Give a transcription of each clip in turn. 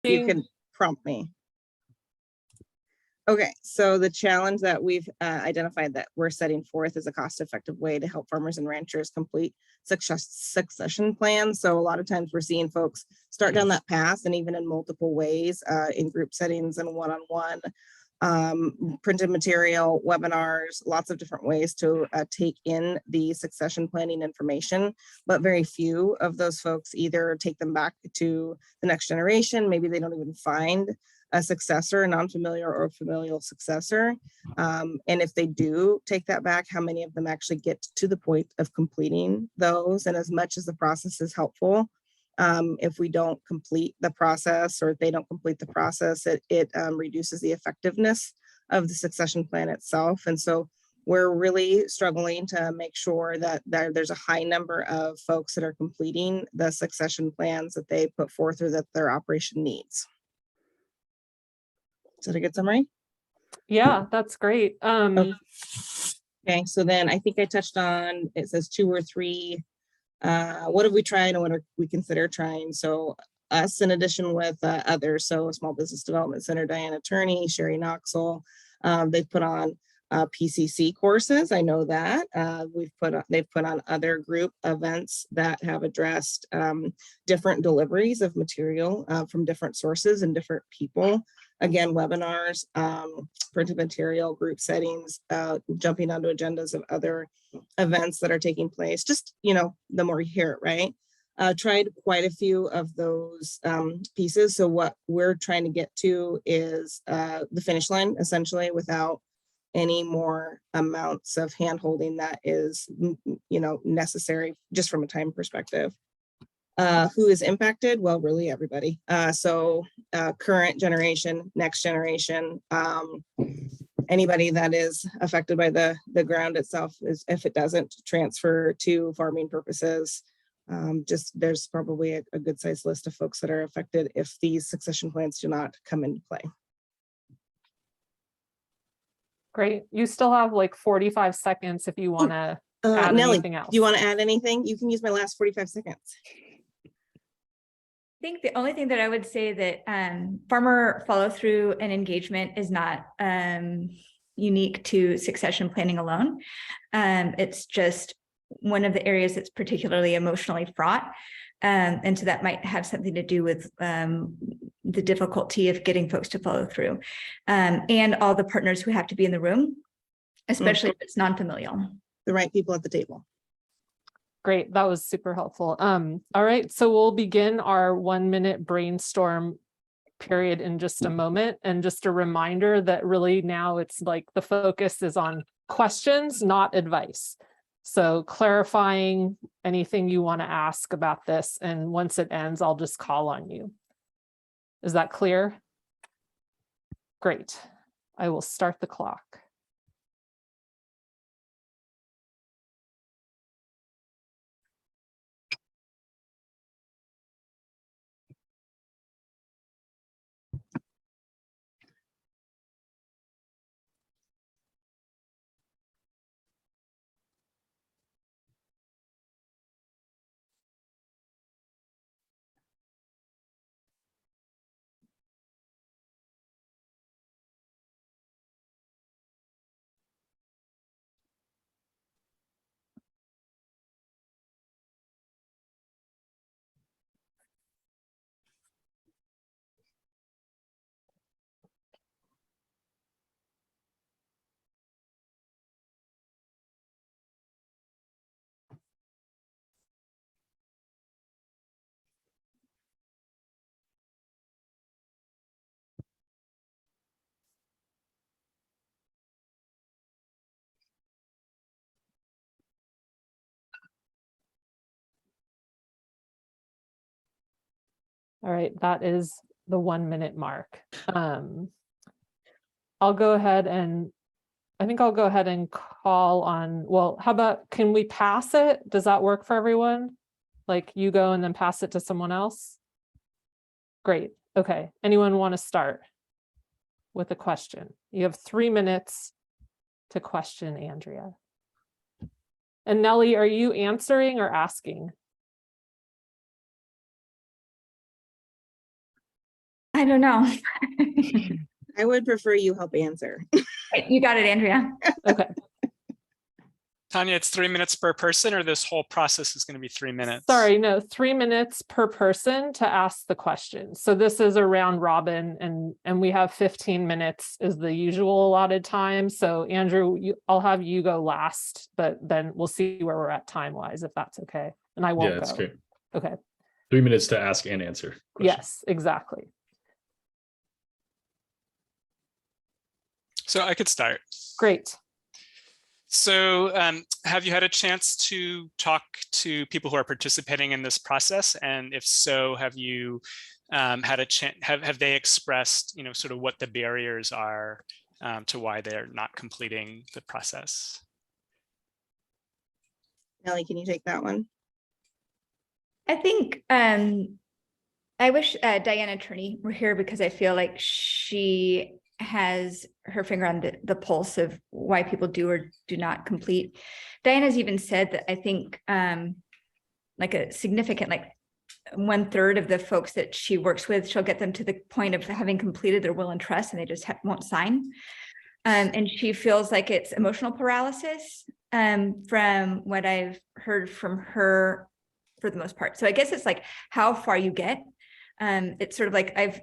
You can prompt me. Okay, so the challenge that we've identified that we're setting forth is a cost-effective way to help farmers and ranchers complete succession plans. So a lot of times we're seeing folks start down that path, and even in multiple ways, in group settings and one-on-one, printed material, webinars, lots of different ways to take in the succession planning information, but very few of those folks either take them back to the next generation. Maybe they don't even find a successor, a non-familiar or familial successor. And if they do take that back, how many of them actually get to the point of completing those? And as much as the process is helpful, if we don't complete the process, or if they don't complete the process, it reduces the effectiveness of the succession plan itself. And so we're really struggling to make sure that there's a high number of folks that are completing the succession plans that they put forth or that their operation needs. Is that a good summary? Yeah, that's great. Okay, so then I think I touched on, it says 2 or 3. What have we tried and what are we consider trying? So us in addition with others, so Small Business Development Center, Diane Attorney, Sherry Knoxville, they've put on PCC courses. I know that they've put on other group events that have addressed different deliveries of material from different sources and different people. Again, webinars, printed material, group settings, jumping onto agendas of other events that are taking place. Just, you know, the more you hear it, right? Tried quite a few of those pieces. So what we're trying to get to is the finish line, essentially, without any more amounts of hand holding that is, you know, necessary just from a time perspective. Who is impacted? Well, really everybody. So current generation, next generation, anybody that is affected by the ground itself, is if it doesn't transfer to farming purposes. Just there's probably a good sized list of folks that are affected if these succession plans do not come into play. Great. You still have like 45 seconds if you want to add Nellie, anything else. do you want to add anything? You can use my last 45 seconds. I think the only thing that I would say that farmer follow through and engagement is not unique to succession planning alone. It's just one of the areas that's particularly emotionally fraught. And so that might have something to do with the difficulty of getting folks to follow through, and all the partners who have to be in the room, especially if it's non-familial. The right people at the table. Great, that was super helpful. All right, so we'll begin our 1-minute brainstorm period in just a moment. And just a reminder that really now it's like the focus is on questions, not advice. So clarifying anything you want to ask about this, and once it ends, I'll just call on you. Is that clear? Great. I will start the clock. All right, that is the 1-minute mark. I'll go ahead and call on, well, how about, can we pass it? Does that work for everyone? Like you go and then pass it to someone else? Great, okay. Anyone want to start with a question? You have 3 minutes to question Andrea. And Nellie, are you answering or asking? I don't know. I would prefer you help answer. You got it, Andrea. Okay. Tanya, it's 3 minutes per person, or this whole process is going to be 3 minutes? Sorry, no, 3 minutes per person to ask the question. So this is a round robin, and we have 15 minutes is the usual allotted time. So Andrew, I'll have you go last, but then we'll see where we're at time-wise, if that's okay. And I won't Yeah, that's go. great. Okay. 3 minutes to ask and answer questions. Yes, exactly. So I could start. Great. So have you had a chance to talk to people who are participating in this process? And if so, have you had a chance, have they expressed, you know, sort of what the barriers are to why they're not completing the process? Nellie, can you take that one? I think I wish Diana Attorney were here, because I feel like she has her finger on the pulse of why people do or do not complete. Diana's even said that I think like a significant, like 1/3 of the folks that she works with, she'll get them to the point of having completed their will and trust, and they just won't sign. And she feels like it's emotional paralysis from what I've heard from her for the most part. So I guess it's like how far you get. It's sort of like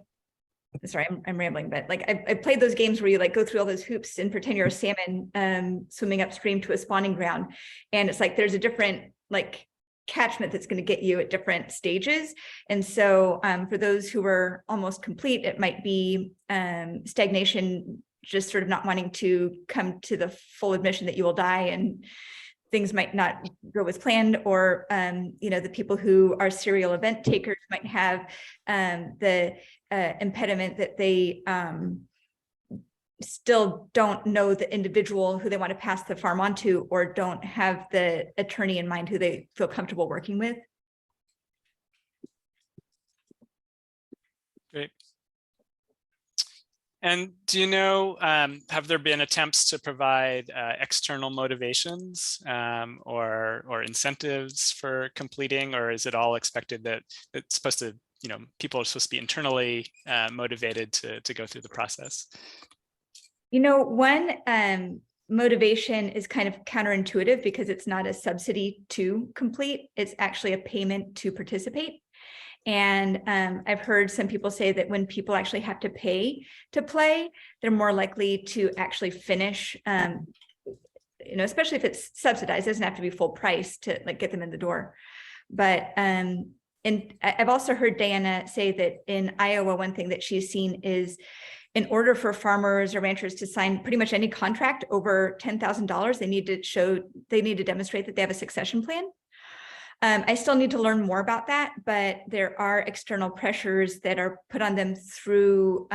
sorry, I'm rambling, but like I've played those games where you like go through all those hoops and pretend you're a salmon swimming upstream to a spawning ground. And it's like, there's a different like catchment that's going to get you at different stages. And so for those who are almost complete, it might be stagnation, just sort of not wanting to come to the full admission that you will die and things might not go as planned, or you know, the people who are serial event takers might have the impediment that they still don't know the individual who they want to pass the farm on to, or don't have the attorney in mind who they feel comfortable working with. Great. And do you know, have there been attempts to provide external motivations or incentives for completing, or is it all expected that it's supposed to, you know, people are supposed to be internally motivated to go through the process? You know, one motivation is kind of counterintuitive, because it's not a subsidy to complete, it's actually a payment to participate. And I've heard some people say that when people actually have to pay to play, they're more likely to actually finish, you know, especially if it's subsidized. It doesn't have to be full price to like get them in the door. But and I've also heard Diana say that in Iowa, one thing that she's seen is in order for farmers or ranchers to sign pretty much any contract over $10,000, they need to demonstrate that they have a succession plan. I still need to learn more about that, but there are external pressures that are put on them through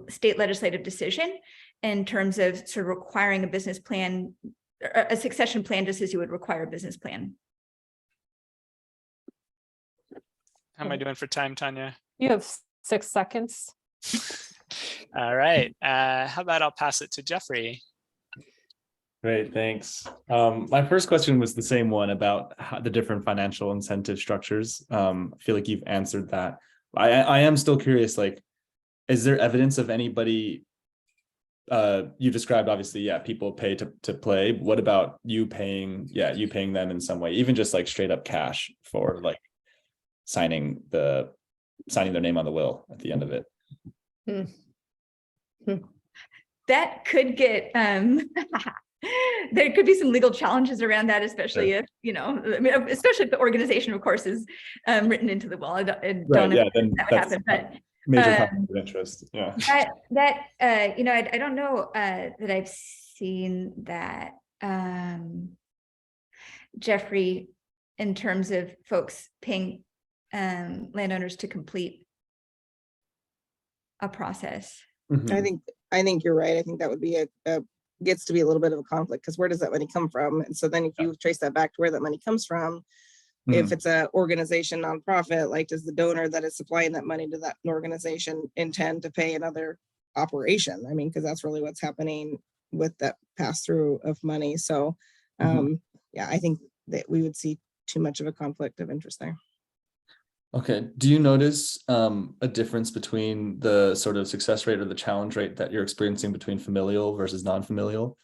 state legislative decision in terms of sort of requiring a business plan, a succession plan, just as you would require a business plan. How am I doing for time, Tanya? You have 6 seconds. All right. How about I'll pass it to Jeffrey? Great, thanks. My first question was the same one about the different financial incentive structures. I feel like you've answered that. I am still curious, like, is there evidence of anybody, you described obviously, yeah, people pay to play. What about you paying them in some way, even just like straight up cash for like signing their name on the will at the end of it? That could get there could be some legal challenges around that, especially if, you know, I mean, especially if the organization, of course, is written into the will. I don't know if that would happen, but major conflict of interest. Yeah. That you know, I don't know that I've seen that, Jeffrey, in terms of folks paying landowners to complete a process. Mhm. I think you're right. I think that would be gets to be a little bit of a conflict, because where does that money come from? And so then if you trace that back to where that money comes from, if it's a organization, nonprofit, like, does the donor that is supplying that money to that organization intend to pay another operation? I mean, because that's really what's happening with that pass through of money. So yeah, I think that we would see too much of a conflict of interest there. Okay. Do you notice a difference between the sort of success rate or the challenge rate that you're experiencing between familial versus non-familial?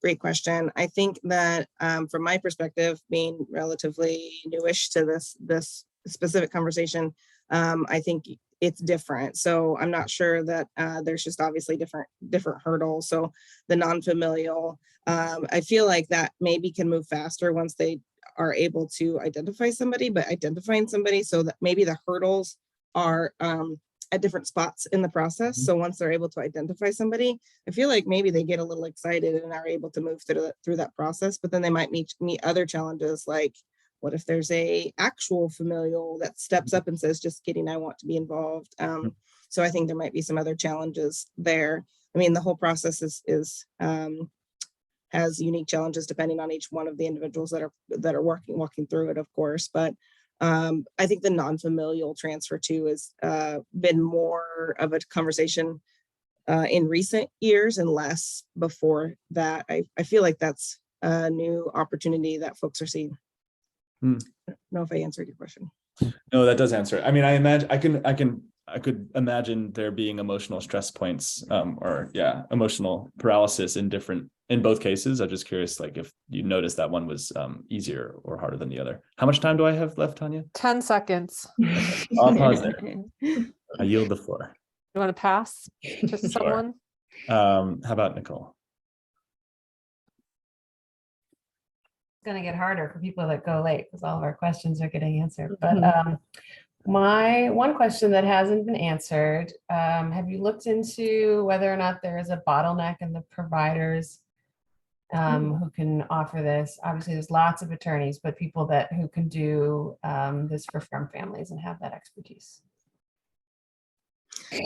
Great question. I think that from my perspective, being relatively newish to this specific conversation, I think it's different. So I'm not sure that there's just obviously different hurdles. So the non-familial, I feel like that maybe can move faster once they are able to identify somebody, but identifying somebody so that maybe the hurdles are at different spots in the process. So once they're able to identify somebody, I feel like maybe they get a little excited and are able to move through that process, but then they might meet other challenges like, what if there's a actual familial that steps up and says, just kidding, I want to be involved. So I think there might be some other challenges there. I mean, the whole process has unique challenges depending on each one of the individuals that are walking through it, of course. But I think the non-familial transfer too has been more of a conversation in recent years and less before that. I feel like that's a new opportunity that folks are seeing. I don't know if I answered your question. No, that does answer it. I mean, I imagine I could imagine there being emotional stress points, or emotional paralysis in both cases. I'm just curious, like if you noticed that one was easier or harder than the other. How much time do I have left, Tanya? 10 seconds. Okay. I'll pause there. I yield the floor. You want to pass to someone? How about Nicole? Going to get harder for people that go late because all of our questions are getting answered. But my one question that hasn't been answered, have you looked into whether or not there is a bottleneck in the providers who can offer this? Obviously, there's lots of attorneys, but people who can do this for firm families and have that expertise.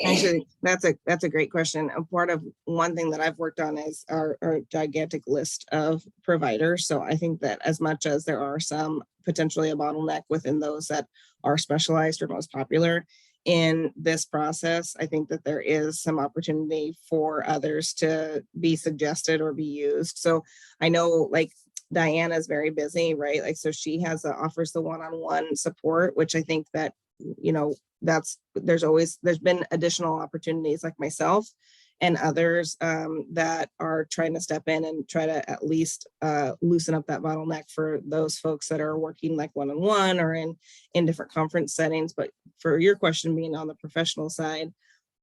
Actually, that's a great question. And part of one thing that I've worked on is our gigantic list of providers. So I think that as much as there are some potentially a bottleneck within those that are specialized or most popular in this process, I think that there is some opportunity for others to be suggested or be used. So I know like Diana is very busy, right? Like, so she offers the one-on-one support, which I think that, you know, there's been additional opportunities like myself and others that are trying to step in and try to at least loosen up that bottleneck for those folks that are working like one-on-one or in different conference settings. But for your question being on the professional side,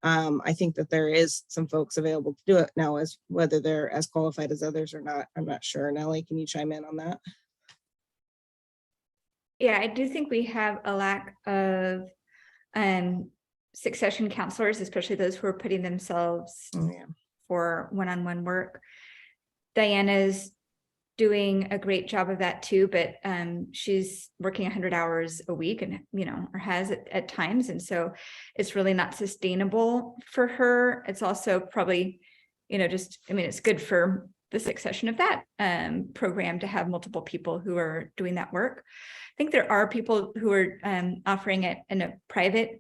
I think that there is some folks available to do it now, as whether they're as qualified as others or not, I'm not sure. Nellie, can you chime in on that? Yeah, I do think we have a lack of succession counselors, especially those who are putting themselves for one-on-one work. Diana's doing a great job of that too, but she's working 100 hours a week and, you know, or has at times. And so it's really not sustainable for her. It's also probably, you know, it's good for the succession of that program to have multiple people who are doing that work. I think there are people who are offering it in a private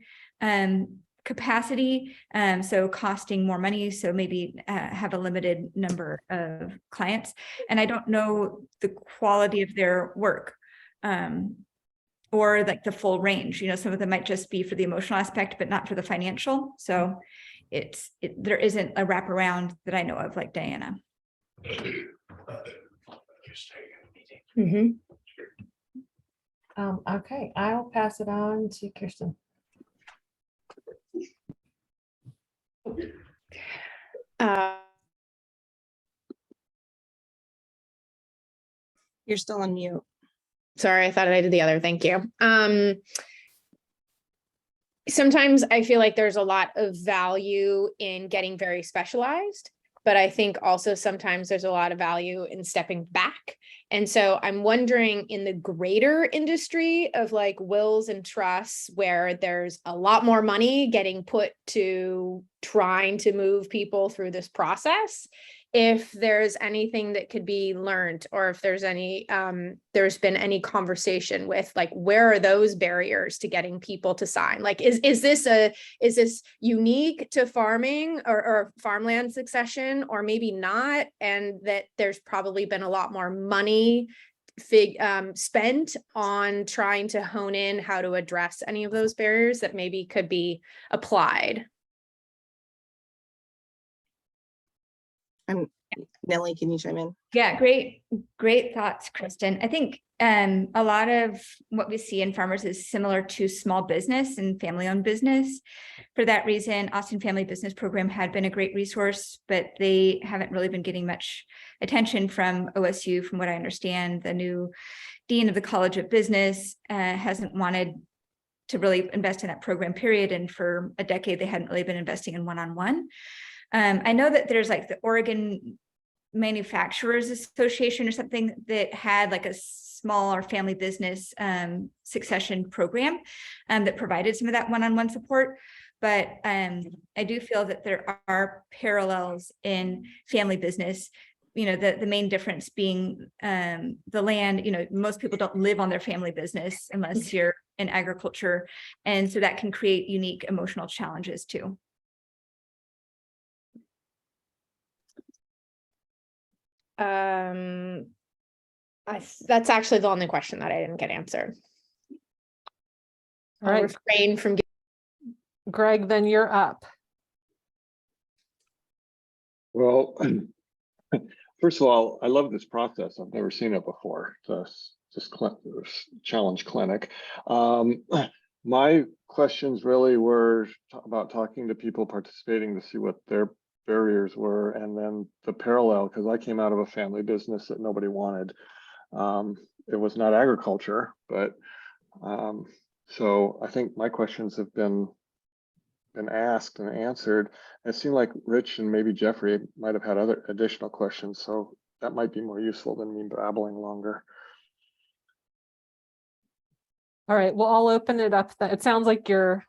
capacity, so costing more money, so maybe have a limited number of clients. And I don't know the quality of their work or like the full range. You know, some of them might just be for the emotional aspect, but not for the financial. So there isn't a wraparound that I know of like Diana. Okay, I'll pass it on to Kirsten. You're still on mute. Sorry, I thought I did the other. Thank you. Sometimes I feel like there's a lot of value in getting very specialized, but I think also sometimes there's a lot of value in stepping back. And so I'm wondering, in the greater industry of like wills and trusts, where there's a lot more money getting put to trying to move people through this process, if there's anything that could be learned, or if there's there's been any conversation with like, where are those barriers to getting people to sign? Like, is this unique to farming or farmland succession, or maybe not? And that there's probably been a lot more money spent on trying to hone in how to address any of those barriers that maybe could be applied? Nellie, can you chime in? Yeah, great thoughts, Kristen. I think a lot of what we see in farmers is similar to small business and family-owned business. For that reason, Austin Family Business Program had been a great resource, but they haven't really been getting much attention from OSU. From what I understand, the new dean of the College of Business hasn't wanted to really invest in that program, period. And for a decade, they hadn't really been investing in one-on-one. I know that there's like the Oregon Manufacturers Association or something that had like a smaller family business succession program that provided some of that one-on-one support. But I do feel that there are parallels in family business. You know, the main difference being the land. You know, most people don't live on their family business unless you're in agriculture, and so that can create unique emotional challenges too. That's actually the only question that I didn't get answered. All I'll right, refrain from. Greg, then you're up. Well, first of all, I love this process. I've never seen it before. Just challenge clinic. My questions really were about talking to people participating to see what their barriers were, and then the parallel, because I came out of a family business that nobody wanted. It was not agriculture, but so I think my questions have been asked and answered. It seemed like Rich and maybe Jeffrey might have had other additional questions, so that might be more useful than me babbling longer. All right, well, I'll open it up. It sounds like you're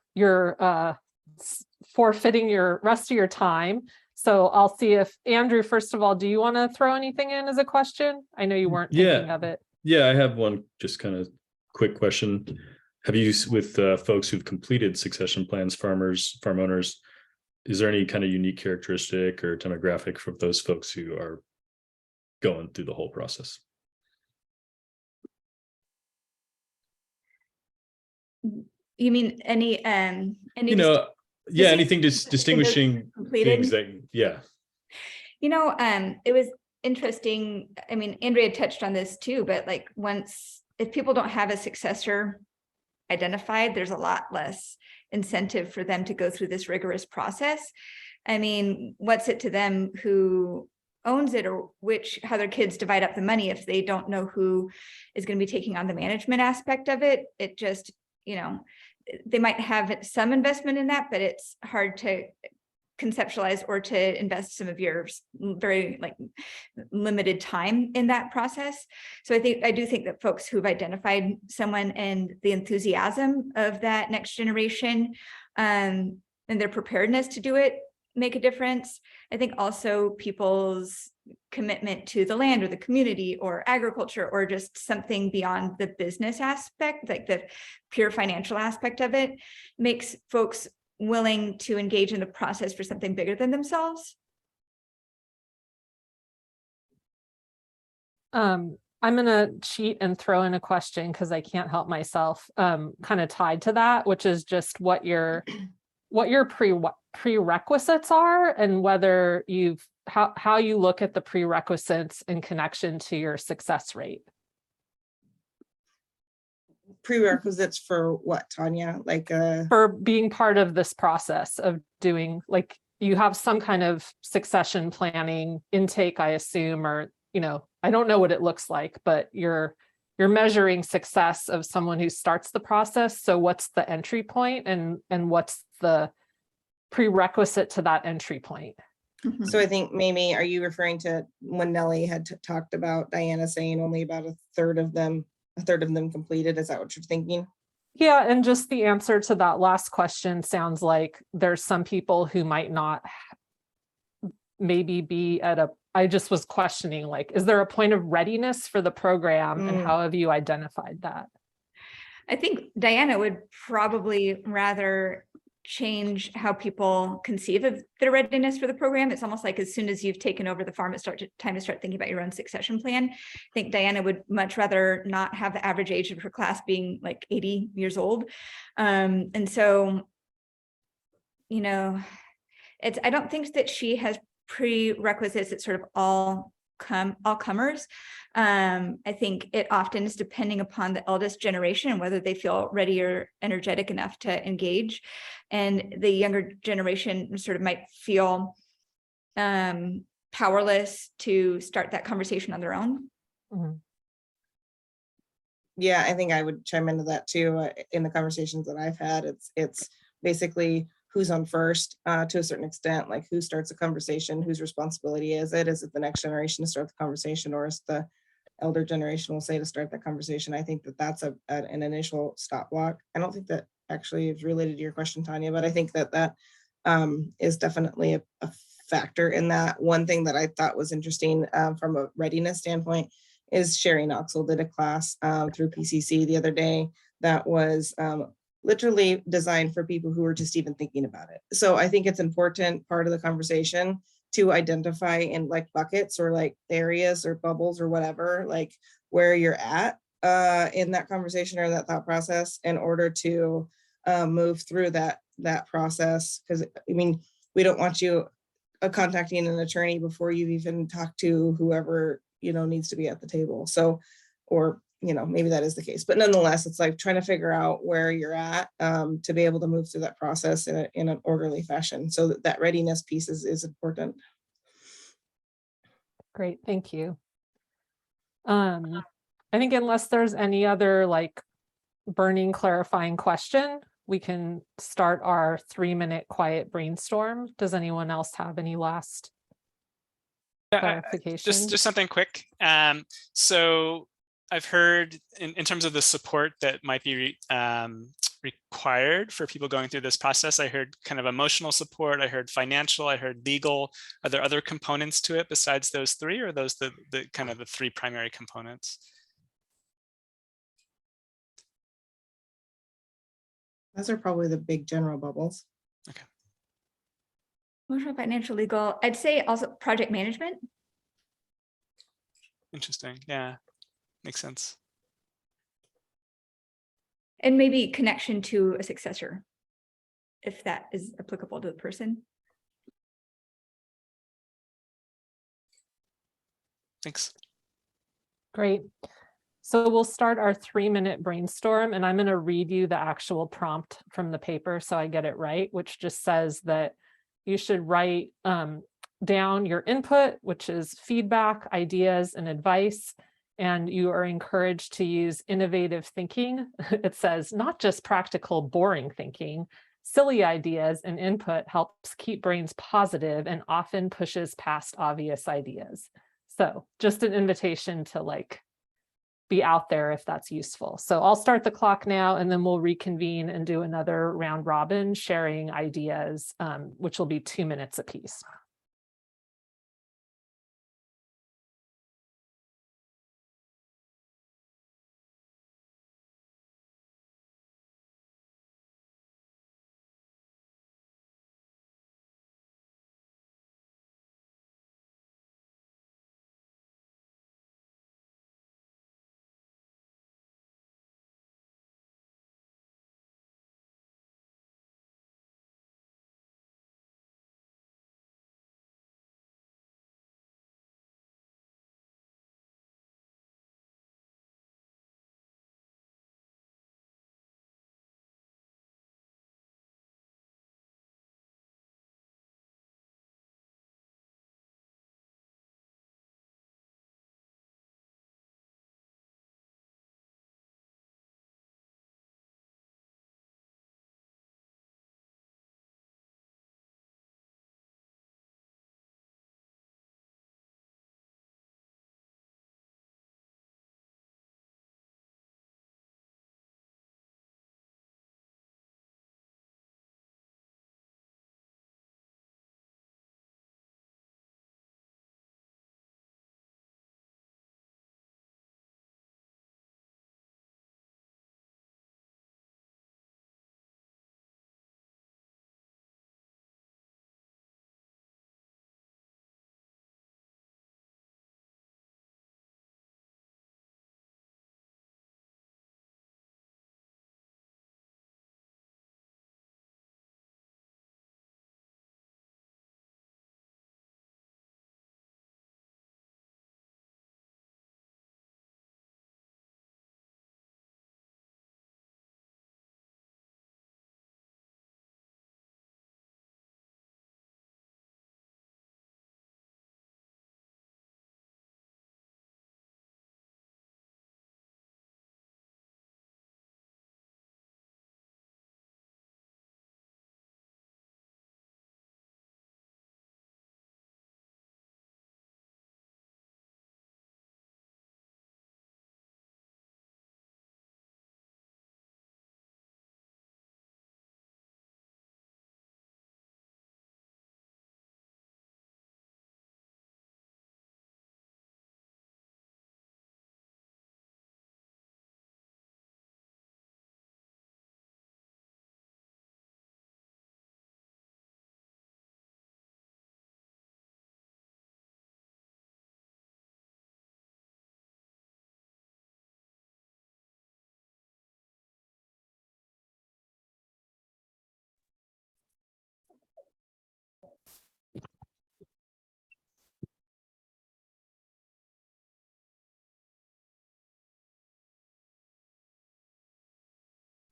forfeiting your rest of your time. So I'll see if Andrew, first of all, do you want to throw anything in as a question? I know you weren't thinking of it. Yeah, I have one just kind of quick question. Have you, with folks who've completed succession plans, farm owners, is there any kind of unique characteristic or demographic for those folks who are going through the whole process? You mean any You know, yeah, anything distinguishing things that, yeah. You know, it was interesting. I mean, Andrea touched on this too, but like if people don't have a successor identified, there's a lot less incentive for them to go through this rigorous process. I mean, what's it to them who owns it or how their kids divide up the money if they don't know who is going to be taking on the management aspect of it? It just, you know, they might have some investment in that, but it's hard to conceptualize or to invest some of your very like limited time in that process. So I do think that folks who've identified someone and the enthusiasm of that next generation and their preparedness to do it make a difference. I think also people's commitment to the land or the community or agriculture or just something beyond the business aspect, like the pure financial aspect of it, makes folks willing to engage in the process for something bigger than themselves. I'm going to cheat and throw in a question because I can't help myself, kind of tied to that, which is just what your prerequisites are and whether how you look at the prerequisites in connection to your success rate. Prerequisites for what, Tanya? Like for being part of this process of doing, like, you have some kind of succession planning intake, I assume, or, you know, I don't know what it looks like, but you're measuring success of someone who starts the process. So what's the entry point and what's the prerequisite to that entry point? So I think maybe, are you referring to when Nellie had talked about Diana saying only about a third of them completed? Is that what you're thinking? Yeah, and just the answer to that last question sounds like there's some people who might not maybe be I just was questioning, like, is there a point of readiness for the program and how have you identified that? I think Diana would probably rather change how people conceive of their readiness for the program. It's almost like as soon as you've taken over the farm, it's time to start thinking about your own succession plan. I think Diana would much rather not have the average age of her class being like 80 years old. And so, you know, I don't think that she has prerequisites that sort of all comers. I think it often is depending upon the eldest generation and whether they feel ready or energetic enough to engage. And the younger generation sort of might feel powerless to start that conversation on their own. Mhm. Yeah, I think I would chime into that too. In the conversations that I've had, it's basically who's on first to a certain extent, like who starts a conversation, whose responsibility is it? Is it the next generation to start the conversation, or is the elder generation will say to start that conversation? I think that that's an initial stop block. I don't think that actually is related to your question, Tanya, but I think that is definitely a factor in that. One thing that I thought was interesting from a readiness standpoint is Sherry Knoxville did a class through PCC the other day that was literally designed for people who are just even thinking about it. So I think it's important part of the conversation to identify in like buckets or like areas or bubbles or whatever, like where you're at in that conversation or that thought process in order to move through that process. Because I mean, we don't want you contacting an attorney before you've even talked to whoever, you know, needs to be at the table. So, or you know, maybe that is the case, but nonetheless, it's like trying to figure out where you're at to be able to move through that process in an orderly fashion. So that readiness piece is important. Great, thank you. I think unless there's any other like burning clarifying question, we can start our 3-minute quiet brainstorm. Does anyone else have any last clarification? Just something quick. So I've heard in terms of the support that might be required for people going through this process, I heard kind of emotional support, I heard financial, I heard legal. Are there other components to it besides those three, or are those the kind of the three primary components? Those are probably the big general bubbles. Okay. Emotional, financial, legal. I'd say also project management. Interesting. Yeah, makes sense. And maybe connection to a successor, if that is applicable to the person. Thanks. Great. So we'll start our 3-minute brainstorm, and I'm going to read you the actual prompt from the paper so I get it right, which just says that you should write down your input, which is feedback, ideas, and advice. And you are encouraged to use innovative thinking. It says not just practical, boring thinking. Silly ideas and input helps keep brains positive and often pushes past obvious ideas. So just an invitation to like be out there if that's useful. So I'll start the clock now, and then we'll reconvene and do another round robin sharing ideas, which will be 2 minutes apiece.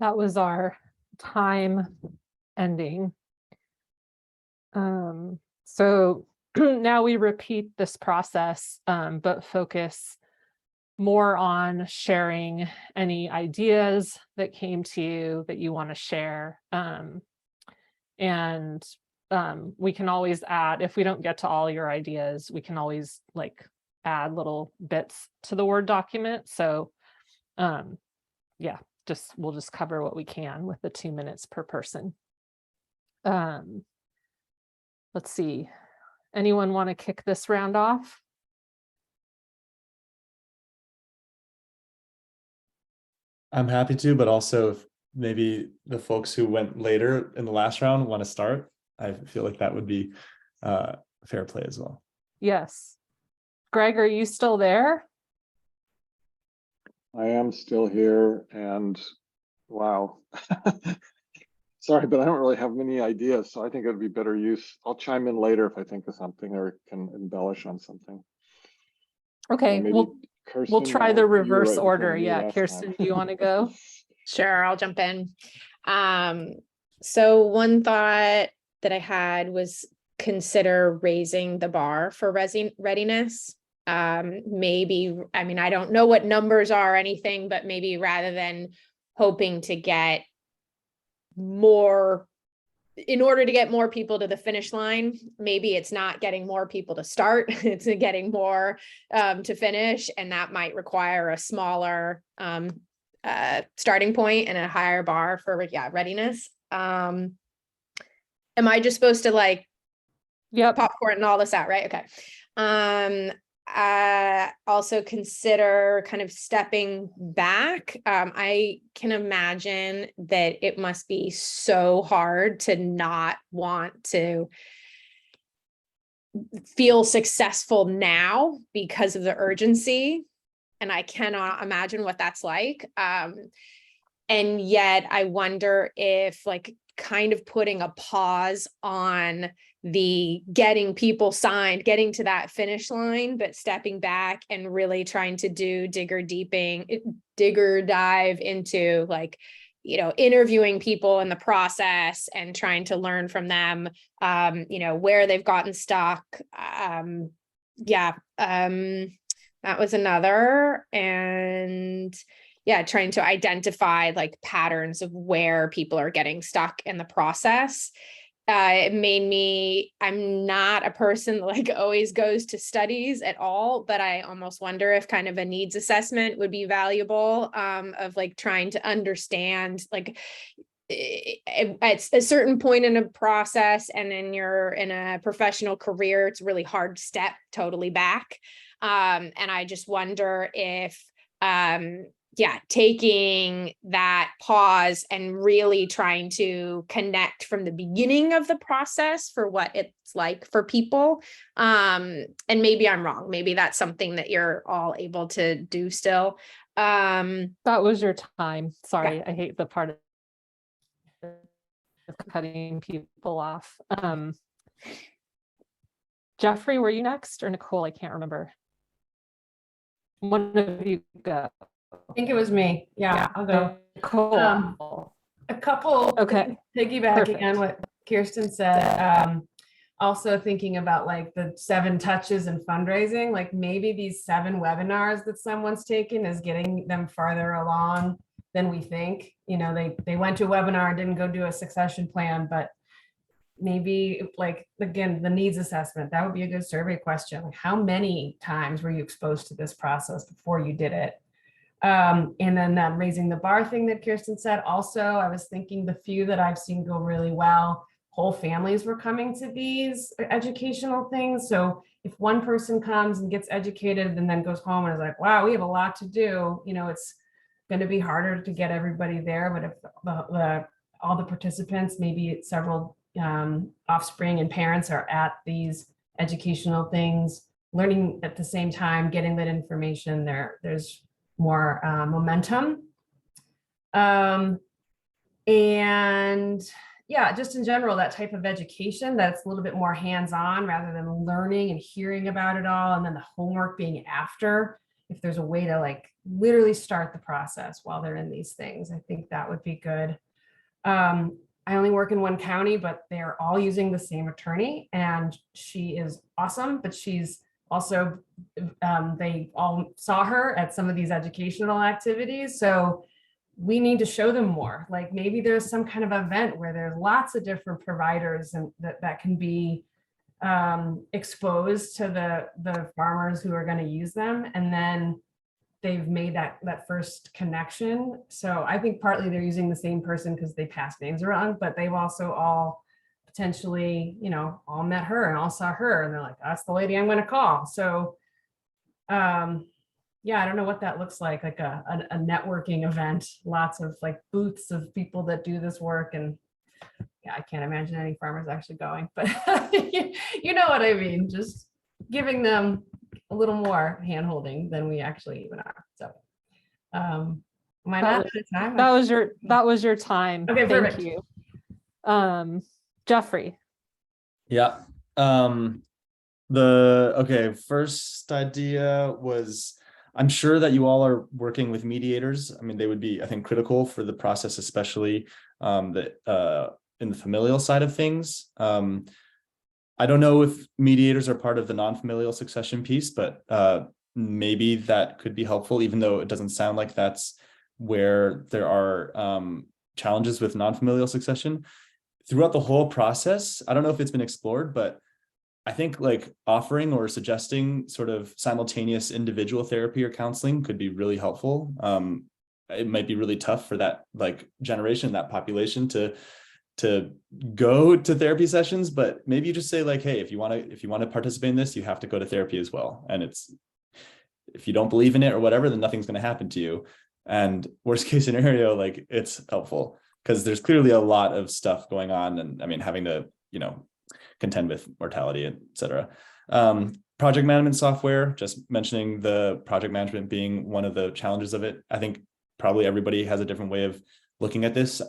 That was our time ending. So now we repeat this process, but focus more on sharing any ideas that came to you that you want to share. And we can always add, if we don't get to all your ideas, we can always like add little bits to the Word document. So yeah, we'll just cover what we can with the 2 minutes per person. Let's see. Anyone want to kick this round off? I'm happy to, but also if maybe the folks who went later in the last round want to start, I feel like that would be fair play as well. Yes. Greg, are you still there? I am still here, and wow. Sorry, but I don't really have many ideas, so I think it'd be better use. I'll chime in later if I think of something or can embellish on something. Okay, Maybe we'll Kirsten, try you the were reverse right before order. me Yeah, last Kirsten, time. do you want to go? Sure, I'll jump in. So one thought that I had was consider raising the bar for readiness. Maybe, I mean, I don't know what numbers are or anything, but maybe rather than hoping to get more, in order to get more people to the finish line, maybe it's not getting more people to start, it's getting more to finish, and that might require a smaller starting point and a higher bar for readiness. Am I just supposed to like popcorn and all this out, right? Okay. Also consider kind of stepping back. I can imagine that it must be so hard to not want to feel successful now because of the urgency. And I cannot imagine what that's like. And yet I wonder if like kind of putting a pause on the getting people signed, getting to that finish line, but stepping back and really trying to do digger dive into like, you know, interviewing people in the process and trying to learn from them, you know, where they've gotten stuck. That was another. And yeah, trying to identify like patterns of where people are getting stuck in the process. It made me, I'm not a person that like always goes to studies at all, but I almost wonder if kind of a needs assessment would be valuable, of like trying to understand like at a certain point in a process and then you're in a professional career, it's really hard to step totally back. And I just wonder if, taking that pause and really trying to connect from the beginning of the process for what it's like for people. And maybe I'm wrong. Maybe that's something that you're all able to do still. That was your time. Sorry, I hate the part of cutting people off. Jeffrey, were you next or Nicole? I can't remember. One of you go. I think it was me. Yeah, I'll go. Cool. A couple, Okay. Piggybacking on what Kirsten said, also thinking about like the 7 touches in fundraising, like maybe these 7 webinars that someone's taken is getting them farther along than we think. You know, they went to a webinar and didn't go do a succession plan, but maybe like, again, the needs assessment, that would be a good survey question. Like how many times were you exposed to this process before you did it? And then that raising the bar thing that Kirsten said, also, I was thinking the few that I've seen go really well, whole families were coming to these educational things. So if one person comes and gets educated and then goes home and is like, wow, we have a lot to do, you know, it's going to be harder to get everybody there. But if all the participants, maybe several offspring and parents are at these educational things, learning at the same time, getting that information, there's more momentum. And yeah, just in general, that type of education that's a little bit more hands-on rather than learning and hearing about it all and then the homework being after. if there's a way to like literally start the process while they're in these things, I think that would be good. I only work in one county, but they're all using the same attorney, and she is awesome, but she's also, they all saw her at some of these educational activities. So we need to show them more. Like maybe there's some kind of event where there's lots of different providers and that can be exposed to the farmers who are going to use them. And then they've made that first connection. So I think partly they're using the same person because they passed names around, but they've also all potentially, you know, all met her and all saw her and they're like, that's the lady I'm going to call. So yeah, I don't know what that looks like a networking event, lots of like booths of people that do this work. And yeah, I can't imagine any farmers actually going, but you know what I mean? Just giving them a little more hand holding than we actually even are. So am I not out of time? That was your time. Okay, Thank perfect. you. Jeffrey. Yeah. First idea was, I'm sure that you all are working with mediators. I mean, they would be, I think, critical for the process, especially in the familial side of things. I don't know if mediators are part of the non-familial succession piece, but maybe that could be helpful, even though it doesn't sound like that's where there are challenges with non-familial succession. Throughout the whole process, I don't know if it's been explored, but I think like offering or suggesting sort of simultaneous individual therapy or counseling could be really helpful. It might be really tough for that like generation, that population to go to therapy sessions, but maybe you just say like, hey, if you want to participate in this, you have to go to therapy as well. And if you don't believe in it or whatever, then nothing's going to happen to you. And worst case scenario, like it's helpful because there's clearly a lot of stuff going on. And I mean, having to, you know, contend with mortality, et cetera. Project management software, just mentioning the project management being one of the challenges of it. I think probably everybody has a different way of looking at this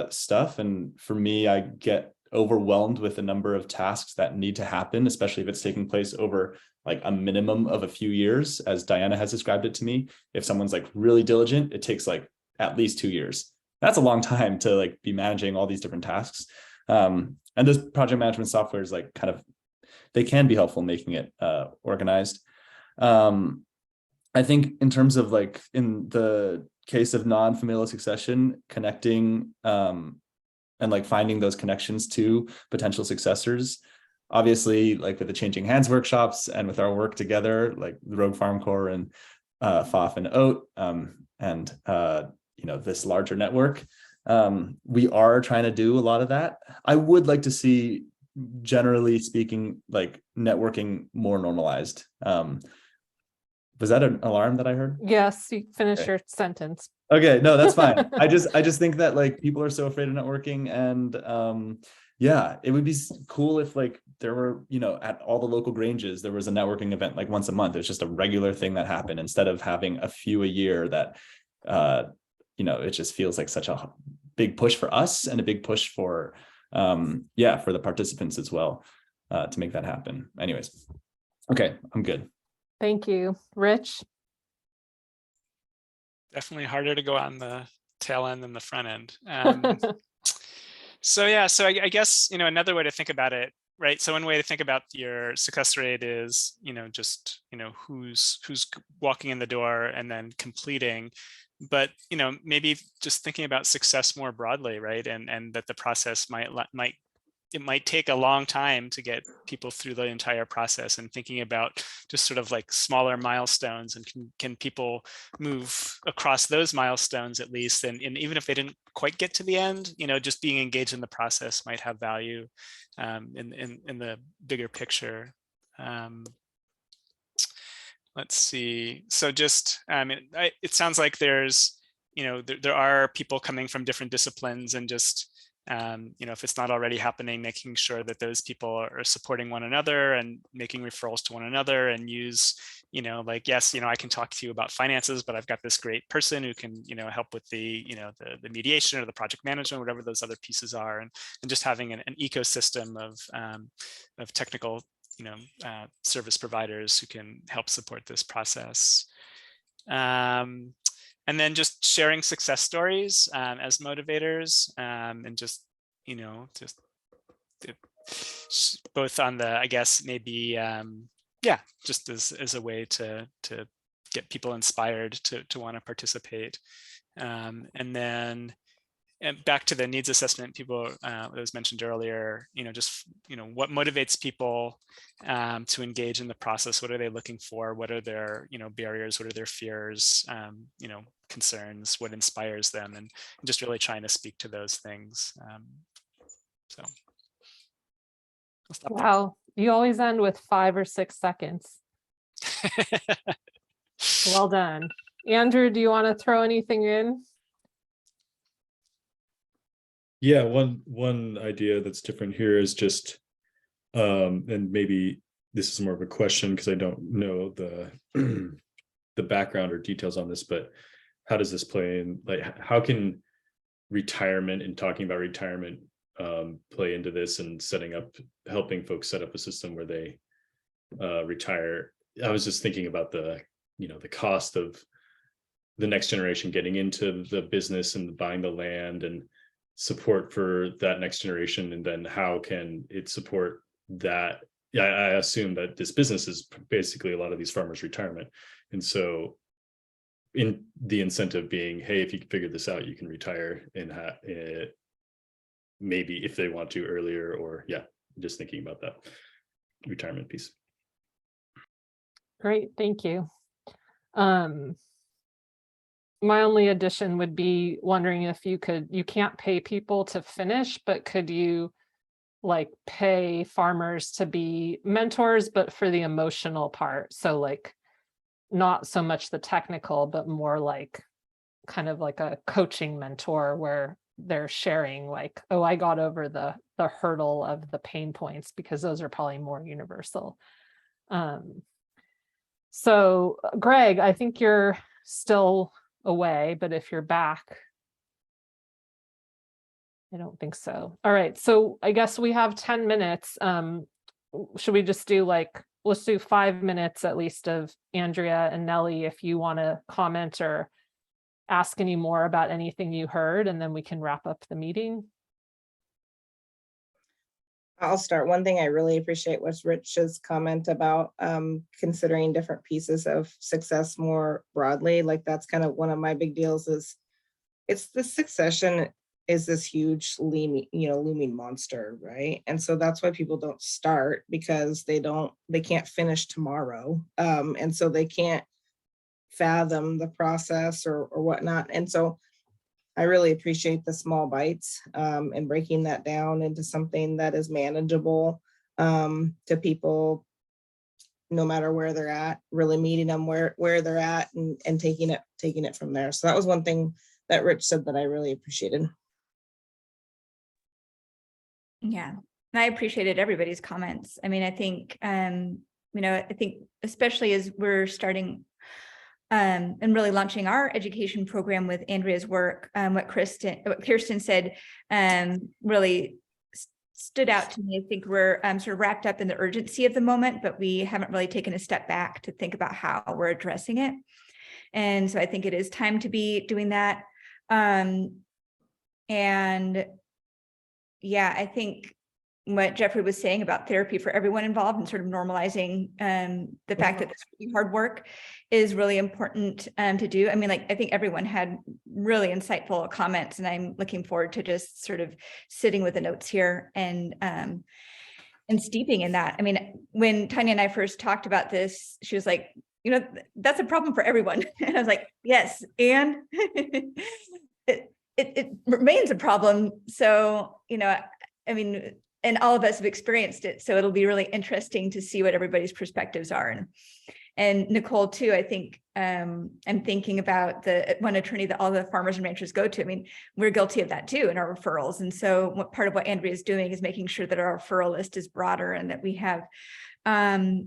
stuff. And for me, I get overwhelmed with the number of tasks that need to happen, especially if it's taking place over like a minimum of a few years, as Diana has described it to me. If someone's like really diligent, it takes like at least 2 years. That's a long time to like be managing all these different tasks. And this project management software is like kind of, they can be helpful in making it organized. I think in terms of like in the case of non-familial succession, connecting and like finding those connections to potential successors, obviously like with the Changing Hands workshops and with our work together, like the Rogue Farm Corps and FOF and OAT and you know, this larger network, we are trying to do a lot of that. I would like to see, generally speaking, like networking more normalized. Was that an alarm that I heard? Yes, you finish Okay. your sentence. Okay, no, that's fine. I just think that like people are so afraid of networking, and yeah, it would be cool if like there were, you know, at all the local granges, there was a networking event like once a month. It's just a regular thing that happened instead of having a few a year that, you know, it just feels like such a big push for us and a big push for, yeah, for the participants as well, to make that happen. Anyways, okay, I'm good. Thank you. Rich? Definitely harder to go on the tail end than the front end. So yeah, so I guess, you know, another way to think about it, right? So one way to think about your success rate is, you know, just, you know, who's walking in the door and then completing. But, you know, maybe just thinking about success more broadly, right? And that the process might take a long time to get people through the entire process, and thinking about just sort of like smaller milestones, and can people move across those milestones at least, and even if they didn't quite get to the end, you know, just being engaged in the process might have value in the bigger picture. Let's see. So just it sounds like there's, you know, there are people coming from different disciplines, and just you know, if it's not already happening, making sure that those people are supporting one another and making referrals to one another, and use, you know, like, yes, you know, I can talk to you about finances, but I've got this great person who can, you know, help with the, you know, the mediation or the project management, whatever those other pieces are, and just having an ecosystem of technical, you know, service providers who can help support this process. And then just sharing success stories as motivators, and just, just both on the, I guess, maybe, yeah, just as a way to get people inspired to want to participate. And then back to the needs assessment, people, that was mentioned earlier, just, what motivates people to engage in the process? What are they looking for? What are their, barriers? What are their fears, concerns? What inspires them? And just really trying to speak to those things. So. I'll stop there. Wow, you always end with 5 or 6 seconds. Well done. Andrew, do you want to throw anything in? Yeah, one idea that's different here is just, and maybe this is more of a question because I don't know the the background or details on this, but how does this play in? Like, how can retirement and talking about retirement play into this and helping folks set up a system where they retire? I was just thinking about the cost of the next generation getting into the business and buying the land and support for that next generation, and then how can it support that? Yeah, I assume that this business is basically a lot of these farmers' retirement, and so in the incentive being, hey, if you can figure this out, you can retire and maybe if they want to earlier, or yeah, just thinking about that retirement piece. Great, thank you. My only addition would be wondering if you can't pay people to finish, but could you like pay farmers to be mentors, but for the emotional part? So like not so much the technical, but more like kind of like a coaching mentor where they're sharing like, oh, I got over the hurdle of the pain points, because those are probably more universal. So Greg, I think you're still away, but if you're back, I don't think so. All right, so I guess we have 10 minutes. Should we just do let's do 5 minutes at least of Andrea and Nellie if you want to comment or ask any more about anything you heard, and then we can wrap up the meeting. I'll start. One thing I really appreciate was Rich's comment about considering different pieces of success more broadly. Like that's kind of one of my big deals is it's the succession is this huge looming monster, right? And so that's why people don't start, because they can't finish tomorrow. And so they can't fathom the process or whatnot. And so I really appreciate the small bites and breaking that down into something that is manageable to people, no matter where they're at, really meeting them where they're at and taking it from there. So that was one thing that Rich said that I really appreciated. Yeah, I appreciated everybody's comments. I mean, I think, I think especially as we're starting and really launching our education program with Andrea's work, what Kirsten said really stood out to me. I think we're sort of wrapped up in the urgency of the moment, but we haven't really taken a step back to think about how we're addressing it. And so I think it is time to be doing that. And yeah, I think what Jeffrey was saying about therapy for everyone involved and sort of normalizing the fact that this really hard work is really important to do. I mean, I think everyone had really insightful comments, and I'm looking forward to just sort of sitting with the notes here and steeping in that. I mean, when Tanya and I first talked about this, she was like, that's a problem for everyone. And I was like, yes, and it remains a problem. So, I mean, and all of us have experienced it. So it'll be really interesting to see what everybody's perspectives are. And Nicole too, I think I'm thinking about the one attorney that all the farmers and ranchers go to. I mean, we're guilty of that too in our referrals. And so part of what Andrea is doing is making sure that our referral list is broader and that we have, that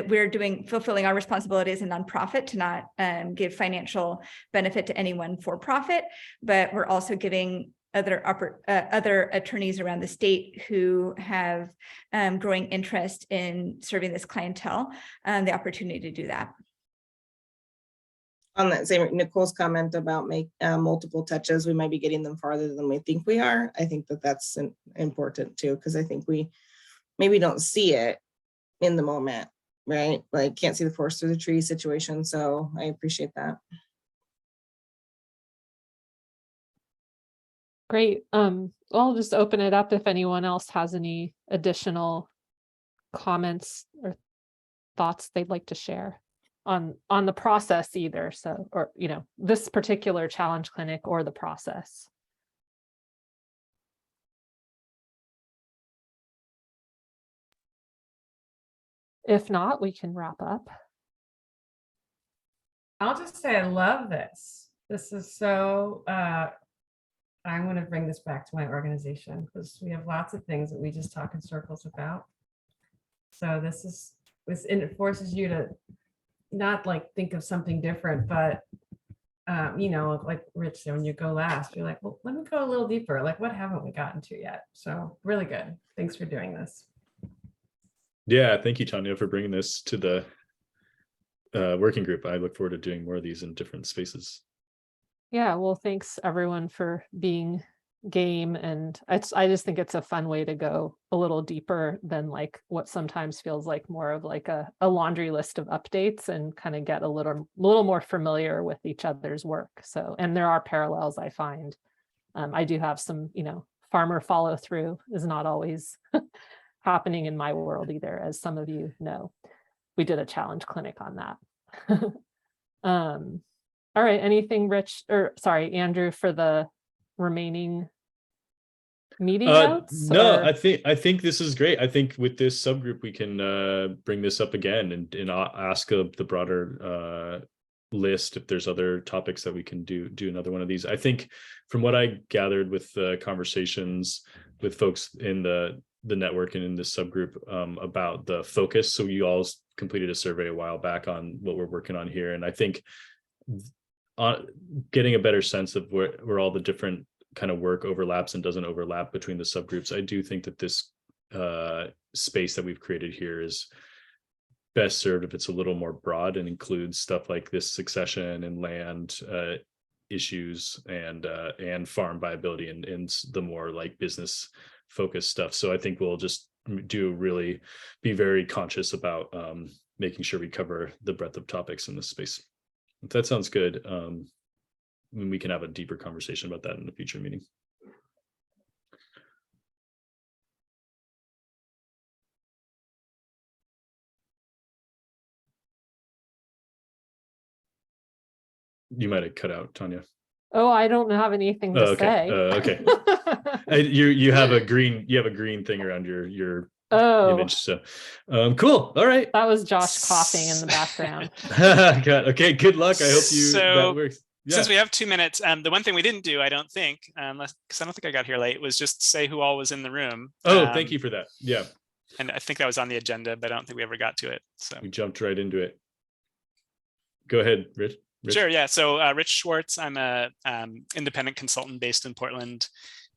we're fulfilling our responsibility as a nonprofit to not give financial benefit to anyone for profit, but we're also giving other attorneys around the state who have growing interest in serving this clientele the opportunity to do that. On that same, Nicole's comment about multiple touches, we might be getting them farther than we think we are. I think that that's important too, because I think we maybe don't see it in the moment, right? Like can't see the forest through the trees situation. So I appreciate that. Great. I'll just open it up if anyone else has any additional comments or thoughts they'd like to share on the process either. So, or, you know, this particular challenge clinic or the process. If not, we can wrap up. I'll just say I love this. This is so, I'm going to bring this back to my organization because we have lots of things that we just talk in circles about. So and it forces you to not like think of something different, but you know, like Rich said, when you go last, you're like, well, let me go a little deeper. Like, what haven't we gotten to yet? So really good. Thanks for doing this. Yeah, thank you, Tanya, for bringing this to the working group. I look forward to doing more of these in different spaces. Yeah, well, thanks everyone for being game. And I just think it's a fun way to go a little deeper than like what sometimes feels like more of like a laundry list of updates, and kind of get a little more familiar with each other's work. So, and there are parallels I find. I do have some, you know, farmer follow through is not always happening in my world either, as some of you know. We did a challenge clinic on that. All right, anything Rich, or sorry, Andrew, for the remaining meeting notes? No, or... I think this is great. I think with this subgroup, we can bring this up again and ask the broader list if there's other topics that we can do another one of these. I think from what I gathered with the conversations with folks in the network and in this subgroup about the focus. So you all completed a survey a while back on what we're working on here. And I think getting a better sense of where all the different kind of work overlaps and doesn't overlap between the subgroups. I do think that this space that we've created here is best served if it's a little more broad and includes stuff like this succession and land issues and farm viability and the more like business focused stuff. So I think we'll just be very conscious about making sure we cover the breadth of topics in this space. If that sounds good, we can have a deeper conversation about that in a future meeting. You might have cut out, Tanya. Oh, I don't have anything to say. Okay. You have a green thing around your image. So cool. All right. That was Josh coughing in the background. Okay, good luck. I hope that works. Yeah. Since we have 2 minutes, the one thing we didn't do, I don't think, because I don't think I got here late, was just say who all was in the room. Oh, thank you for that. Yeah. And I think that was on the agenda, but I don't think we ever got to it. So we jumped right into it. Go ahead, Rich. Sure. Yeah. So Rich Schwartz, I'm a independent consultant based in Portland,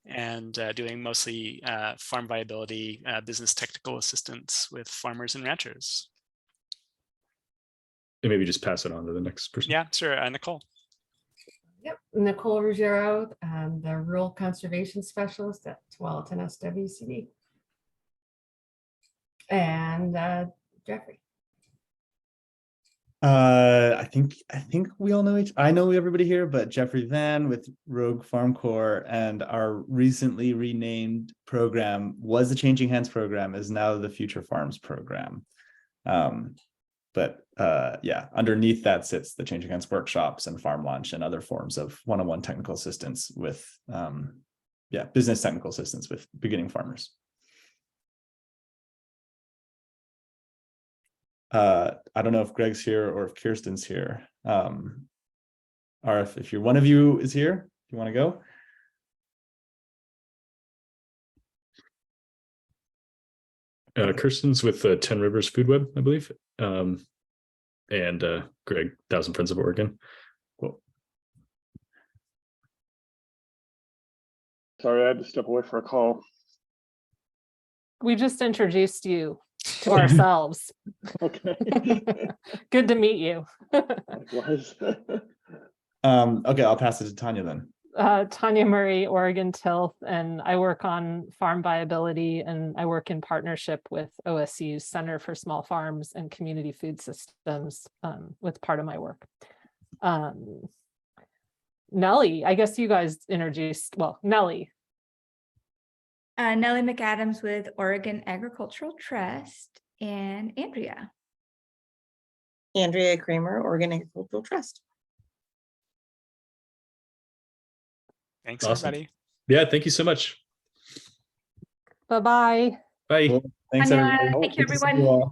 and doing mostly farm viability, business technical assistance with farmers and ranchers. And maybe just pass it on to the next person. Yeah, sure. Nicole. Yep, Nicole Ruggiero, the Rural Conservation Specialist at Tualatin SWCD. And Jeffrey. I think we all know I know everybody here, but Jeffrey Van with Rogue Farm Corps, and our recently renamed program was the Changing Hands program, is now the Future Farms program. But yeah, underneath that sits the Changing Hands workshops and farm lunch and other forms of one-on-one technical assistance with business technical assistance with beginning farmers. I don't know if Greg's here or if Kirsten's here. Or if you're one of you is here, you want to go? Kirsten's with 10 Rivers Food Web, I believe. And Greg, 1000 Friends of Oregon. Cool. Sorry, I had to step away for a call. We just introduced you to ourselves. Okay. Good to meet you. Likewise. Okay, I'll pass it to Tanya then. Tanya Murray, Oregon Tilth, and I work on farm viability, and I work in partnership with OSU's Center for Small Farms and Community Food Systems with part of my work. Nellie, I guess you guys introduced, well, Nellie. Nellie McAdams with Oregon Agricultural Trust, and Andrea. Andrea Kramer, Oregon Agricultural Trust. Thanks, Awesome. everybody. Yeah, thank you so much. Bye-bye. Bye. Cool. Thanks, Tanya, everybody. thank you, Good to see everyone. all.